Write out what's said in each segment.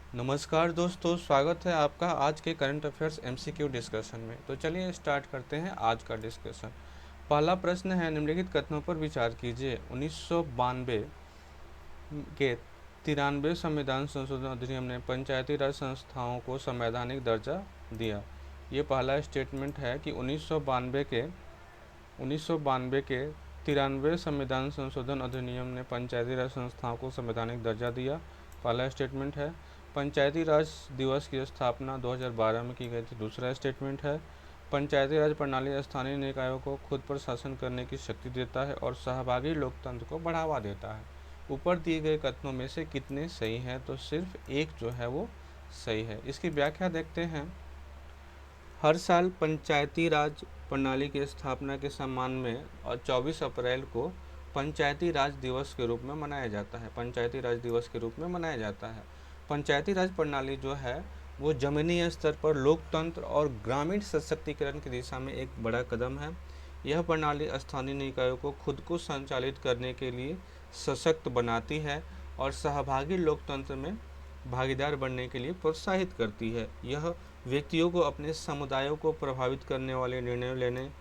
नमस्कार दोस्तों, स्वागत है आपका आज के करंट अफेयर्स एमसीक्यू डिस्कशन में। तो चलिए स्टार्ट करते हैं आज का डिस्कशन। पहला प्रश्न है, निम्नलिखित कथनों पर विचार कीजिए। 1992 के 93 संविधान संशोधन अधिनियम ने पंचायती राज संस्थाओं को संवैधानिक दर्जा दिया। ये पहला स्टेटमेंट है कि 1992 के 93 संविधान संशोधन अधिनियम ने पंचायती राज संस्थाओं को संवैधानिक दर्जा दिया। पहला स्टेटमेंट है। पंचायती राज दिवस की स्थापना 2012 में की गई थी। दूसरा स्टेटमेंट है। पंचायती राज प्रणाली स्थानीय निकायों को खुद पर शासन करने की शक्ति देता है और सहभागी लोकतंत्र को बढ़ावा देता है। ऊपर दिए गए कथनों में से कितने सही हैं? तो सिर्फ एक जो है वो सही है। इसकी व्याख्या देखते हैं। हर साल पंचायती राज प्रणाली की स्थापना के सम्मान में और 24 अप्रैल को पंचायती राज दिवस के रूप में मनाया जाता है। पंचायती राज दिवस के रूप में मनाया जाता है। पंचायती राज प्रणाली जो है वो जमीनी स्तर पर लोकतंत्र और ग्रामीण सशक्तिकरण की दिशा में एक बड़ा कदम है। यह प्रणाली स्थानीय निकायों को खुद को संचालित करने के लिए सशक्त बनाती है और सहभागी लोकतंत्र में भागीदार बनने के लिए प्रोत्साहित करती है। यह व्यक्तियों को अपने समुदायों को प्रभावित करने वाले निर्णय लेने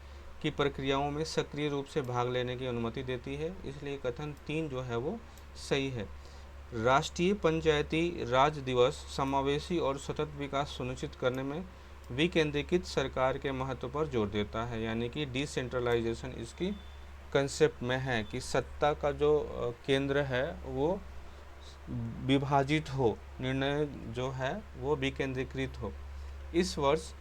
की प्रक्रियाओं में सक्रिय रूप से भाग लेने की अनुमति देती है। इसलिए कथन 3 जो है वो सही है। राष्ट्रीय पंचायती राज दिवस समावेशी और सतत विकास सुनिश्चित करने में विकेंद्रीकृत सरकार के महत्व पर जोर देता है, यानी कि डिसेंट्रलाइजेशन इसकी कंसेप्ट में है कि सत्ता का जो केंद्र है वो विभाजित हो, निर्णय जो है वो विकेंद्रीकृत हो। इस वर्ष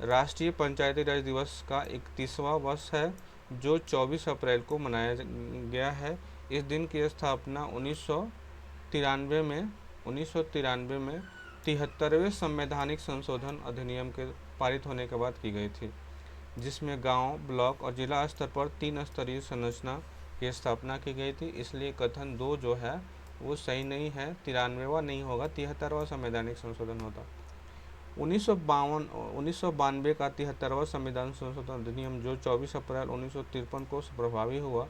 राष्ट्रीय पंचायती राज दिवस का 31वां वर्ष है जो 24 अप्रैल को मनाया गया है। इस दिन की स्थापना 1993 में 73वें संवैधानिक संशोधन अधिनियम के पारित होने के बाद की गई थी, जिसमें गांव, ब्लॉक और जिला स्तर पर 3 स्तरीय संरचना की स्थापना की गई थी। इसलिए कथन 2 जो है वो सही नहीं है। 93वां नहीं होगा, 73वां संवैधानिक संशोधन होता। 1992 का 73वां संविधान संशोधन अधिनियम जो 24 अप्रैल 1953 को प्रभावी हुआ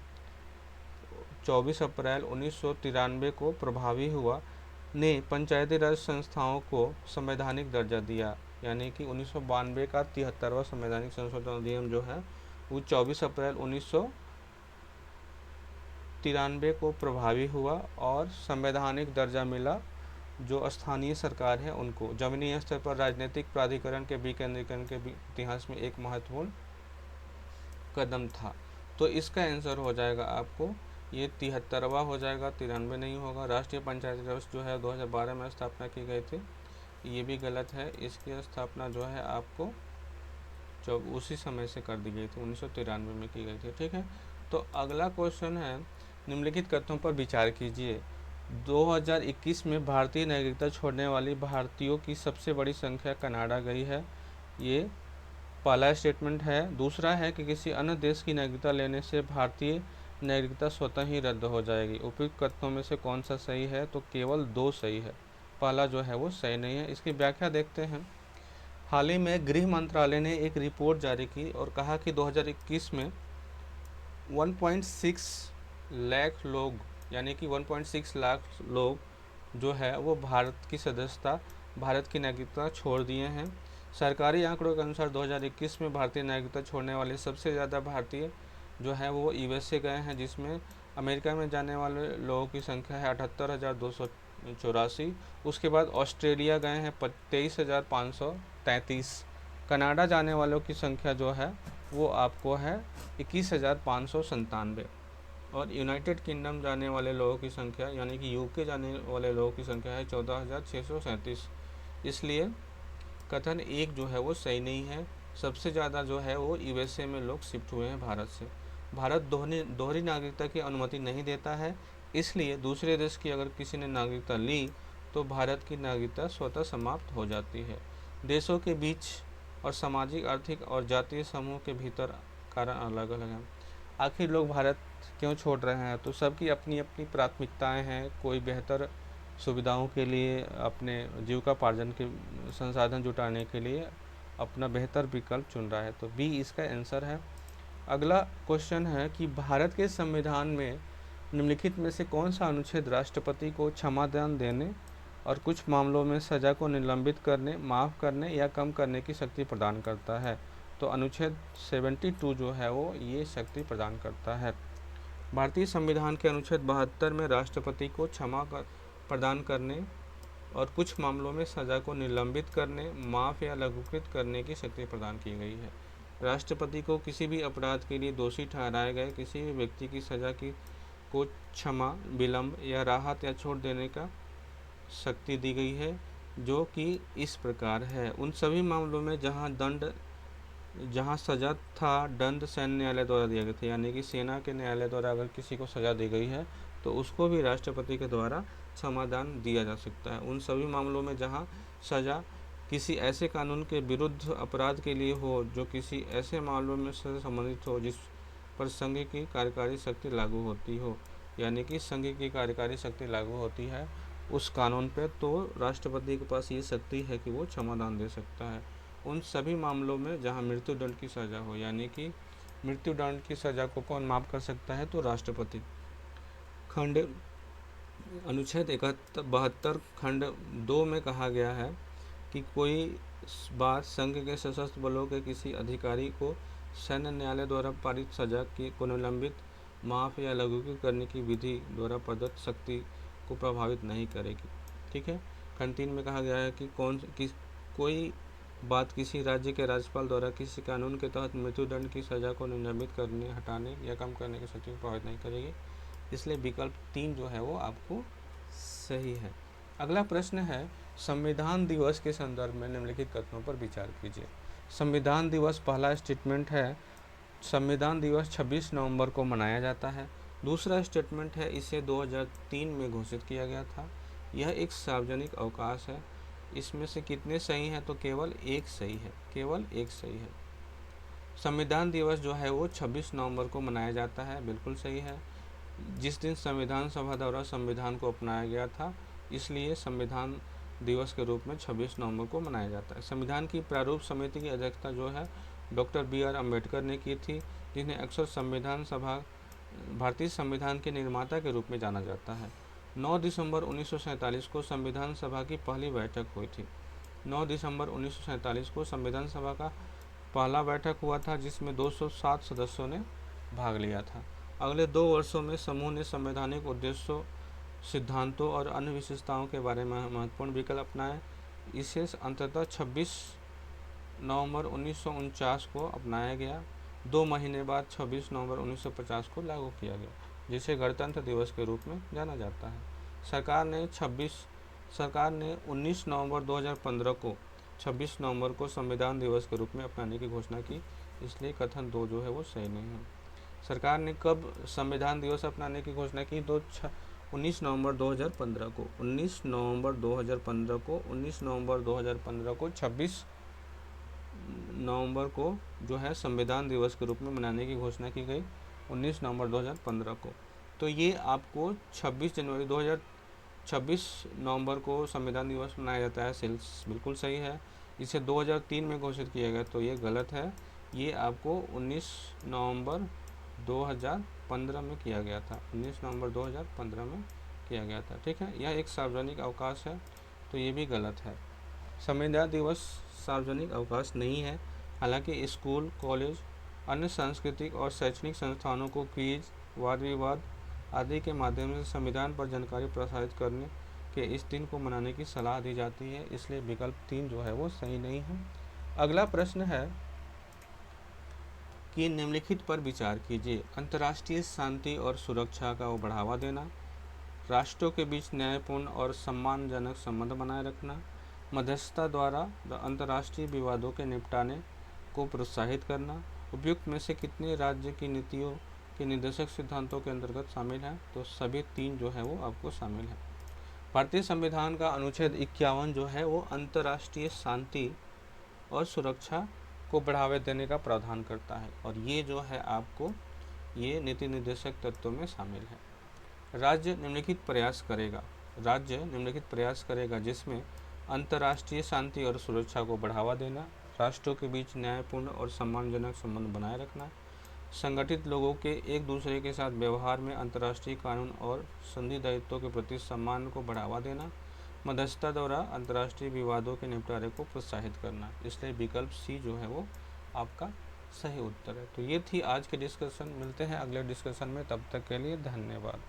24 अप्रैल 1993 को प्रभावी हुआ ने पंचायती राज संस्थाओं को संवैधानिक दर्जा दिया, यानी कि 1992 का 73वां संवैधानिक संशोधन अधिनियम जो है वो 24 अप्रैल 1993 को प्रभावी हुआ और संवैधानिक दर्जा मिला जो स्थानीय सरकार है उनको। जमीनी स्तर पर राजनीतिक प्राधिकरण के विकेंद्रीकरण के इतिहास में एक महत्वपूर्ण कदम था। तो इसका आंसर हो जाएगा आपको ये 73वां हो जाएगा, 93 नहीं होगा। राष्ट्रीय पंचायती राज जो है 2012 में स्थापना की गई थी, ये भी गलत है। इसकी स्थापना जो है आपको जब उसी समय से कर दी गई थी, 1993 में की गई थी। ठीक है, तो अगला क्वेश्चन है, निम्नलिखित कथनों पर विचार कीजिए। 2021 में भारतीय नागरिकता छोड़ने वाली भारतीयों की सबसे बड़ी संख्या कनाडा गई है। ये पहला स्टेटमेंट है। दूसरा है कि किसी अन्य देश की नागरिकता लेने से भारतीय नागरिकता स्वतः ही रद्द हो जाएगी। उपयुक्त कथनों में से कौन सा सही है? तो केवल 2 सही है, पहला जो है वो सही नहीं है। इसकी व्याख्या देखते हैं। हाल ही में गृह मंत्रालय ने एक रिपोर्ट जारी की और कहा कि 2021 में 1.6 लाख लोग, यानी कि 1.6 लाख लोग जो है वो भारत की नागरिकता छोड़ दिए हैं। सरकारी आंकड़ों के अनुसार 2021 में भारतीय नागरिकता छोड़ने वाले सबसे ज़्यादा भारतीय जो है वो यूएसए गए हैं, जिसमें अमेरिका में जाने वाले लोगों की संख्या है 78,284। उसके बाद ऑस्ट्रेलिया गए हैं 23,533। कनाडा जाने वालों की संख्या जो है वो आपको है 21,597 और यूनाइटेड किंगडम जाने वाले लोगों की संख्या, यानी कि यूके जाने वाले लोगों की संख्या है 14,637। इसलिए कथन 1 जो है वो सही नहीं है। सबसे ज़्यादा जो है वो यूएसए में लोग शिफ्ट हुए हैं भारत से। भारत दोहरी नागरिकता की अनुमति नहीं देता है, इसलिए दूसरे देश की अगर किसी ने नागरिकता ली तो भारत की नागरिकता स्वतः समाप्त हो जाती है। देशों के बीच और सामाजिक, आर्थिक और जातीय समूह के भीतर कारण अलग अलग हैं। आखिर लोग भारत क्यों छोड़ रहे हैं? तो सबकी अपनी अपनी प्राथमिकताएं हैं। कोई बेहतर सुविधाओं के लिए, अपने जीविकोपार्जन के संसाधन जुटाने के लिए अपना बेहतर विकल्प चुन रहा है। तो बी इसका आंसर है। अगला क्वेश्चन है कि भारत के संविधान में निम्नलिखित में से कौन सा अनुच्छेद राष्ट्रपति को क्षमादान देने और कुछ मामलों में सजा को निलंबित करने, माफ़ करने या कम करने की शक्ति प्रदान करता है। तो अनुच्छेद 72 जो है वो ये शक्ति प्रदान करता है। भारतीय संविधान के अनुच्छेद 72 में राष्ट्रपति को प्रदान करने और कुछ मामलों में सजा को निलंबित करने, माफ़ या लघुकृत करने की शक्ति प्रदान की गई है। राष्ट्रपति को किसी भी अपराध के लिए दोषी ठहराए गए किसी भी व्यक्ति की सजा को क्षमा, विलंब या राहत या छोड़ देने का शक्ति दी गई है, जो कि इस प्रकार है। उन सभी मामलों में जहां सजा था, दंड सैन्य न्यायालय द्वारा दिया गया था, यानी कि सेना के न्यायालय द्वारा अगर किसी को सजा दी गई है तो उसको भी राष्ट्रपति के द्वारा क्षमादान दिया जा सकता है। उन सभी मामलों में जहां सजा किसी ऐसे कानून के विरुद्ध अपराध के लिए हो जो किसी ऐसे मामलों में से संबंधित हो जिस पर संघ की कार्यकारी शक्ति लागू होती हो, यानी कि संघ की कार्यकारी शक्ति लागू होती है उस कानून पे, तो राष्ट्रपति के पास ये शक्ति है कि वो क्षमादान दे सकता है। उन सभी मामलों में जहां मृत्युदंड की सजा हो, यानी कि मृत्युदंड की सजा को कौन माफ कर सकता है, तो राष्ट्रपति। खंड अनुच्छेद 72 खंड 2 में कहा गया है कि कोई बात संघ के सशस्त्र बलों के किसी अधिकारी को सैन्य न्यायालय द्वारा पारित सजा को निलंबित, माफ़ या लघुकृत करने की विधि द्वारा प्रदत्त शक्ति को प्रभावित नहीं करेगी। ठीक है। खंड 3 में कहा गया है कि कोई बात किसी राज्य के राज्यपाल द्वारा किसी कानून के तहत मृत्युदंड की सजा को निलंबित करने, हटाने या कम करने की शक्ति को प्रभावित नहीं करेगी। इसलिए विकल्प 3 जो है वो आपको सही है। अगला प्रश्न है, संविधान दिवस के संदर्भ में निम्नलिखित कथनों पर विचार कीजिए। संविधान दिवस पहला स्टेटमेंट है, संविधान दिवस 26 नवंबर को मनाया जाता है। दूसरा स्टेटमेंट है, इसे 2003 में घोषित किया गया था। यह एक सार्वजनिक अवकाश है। इसमें से कितने सही हैं, तो केवल एक सही है, केवल एक सही है। संविधान दिवस जो है वो 26 नवंबर को मनाया जाता है, बिल्कुल सही है। जिस दिन संविधान सभा द्वारा संविधान को अपनाया गया था, इसलिए संविधान दिवस के रूप में 26 नवंबर को मनाया जाता है। संविधान की प्रारूप समिति की अध्यक्षता जो है डॉक्टर BR अम्बेडकर ने की थी, जिन्हें अक्सर संविधान सभा भारतीय संविधान के निर्माता के रूप में जाना जाता है। 9 दिसंबर 1947 को संविधान सभा की पहली बैठक हुई थी। 9 दिसंबर 1947 को संविधान सभा का पहला बैठक हुआ था, जिसमें 207 सदस्यों ने भाग लिया था। अगले 2 वर्षों में समूह ने संवैधानिक उद्देश्यों, सिद्धांतों और अन्य विशेषताओं के बारे में महत्वपूर्ण विकल्प अपनाए। इसे अंततः 26 नवंबर 1949 को अपनाया गया। 2 महीने बाद 26 नवंबर 1950 को लागू किया गया, जिसे गणतंत्र दिवस के रूप में जाना जाता है। सरकार ने 19 नवंबर 2015 को 26 नवंबर को संविधान दिवस के रूप में अपनाने की घोषणा की, इसलिए कथन 2 जो है वो सही नहीं है। सरकार ने कब संविधान दिवस अपनाने की घोषणा की, तो 19 नवंबर 2015 को 19 नवंबर 2015 को 19 नवंबर 2015 को 26 नवंबर को जो है संविधान दिवस के रूप में मनाने की घोषणा की गई, 19 नवंबर 2015 को। तो ये आपको 26 नवंबर को संविधान दिवस मनाया जाता है, बिल्कुल सही है। इसे 2003 में घोषित किया गया, तो ये गलत है। ये आपको 19 नवंबर 2015 में किया गया था, 19 नवंबर 2015 में किया गया था। ठीक है। यह एक सार्वजनिक अवकाश है, तो ये भी गलत है। संविधान दिवस सार्वजनिक अवकाश नहीं है। हालांकि स्कूल, कॉलेज, अन्य सांस्कृतिक और शैक्षणिक संस्थानों को क्विज, वाद विवाद आदि के माध्यम से संविधान पर जानकारी प्रसारित करने के इस दिन को मनाने की सलाह दी जाती है, इसलिए विकल्प 3 जो है वो सही नहीं है। अगला प्रश्न है कि निम्नलिखित पर विचार कीजिए। अंतर्राष्ट्रीय शांति और सुरक्षा का बढ़ावा देना, राष्ट्रों के बीच न्यायपूर्ण और सम्मानजनक संबंध बनाए रखना, मध्यस्थता द्वारा अंतर्राष्ट्रीय विवादों के निपटाने को प्रोत्साहित करना। उपयुक्त में से कितने राज्य की नीतियों के निर्देशक सिद्धांतों के अंतर्गत शामिल हैं, तो सभी 3 जो है वो आपको शामिल है। भारतीय संविधान का अनुच्छेद 51 जो है वो अंतर्राष्ट्रीय शांति और सुरक्षा को बढ़ावा देने का प्रावधान करता है, और ये जो है आपको ये नीति निर्देशक तत्वों में शामिल है। राज्य निम्नलिखित प्रयास करेगा जिसमें अंतर्राष्ट्रीय शांति और सुरक्षा को बढ़ावा देना, राष्ट्रों के बीच न्यायपूर्ण और सम्मानजनक संबंध बनाए रखना, संगठित लोगों के एक दूसरे के साथ व्यवहार में अंतर्राष्ट्रीय कानून और संधि दायित्वों के प्रति सम्मान को बढ़ावा देना, मध्यस्थता द्वारा अंतर्राष्ट्रीय विवादों के निपटारे को प्रोत्साहित करना, इसलिए विकल्प सी जो है वो आपका सही उत्तर है। तो ये थी आज की डिस्कशन, मिलते हैं अगले डिस्कशन में, तब तक के लिए धन्यवाद।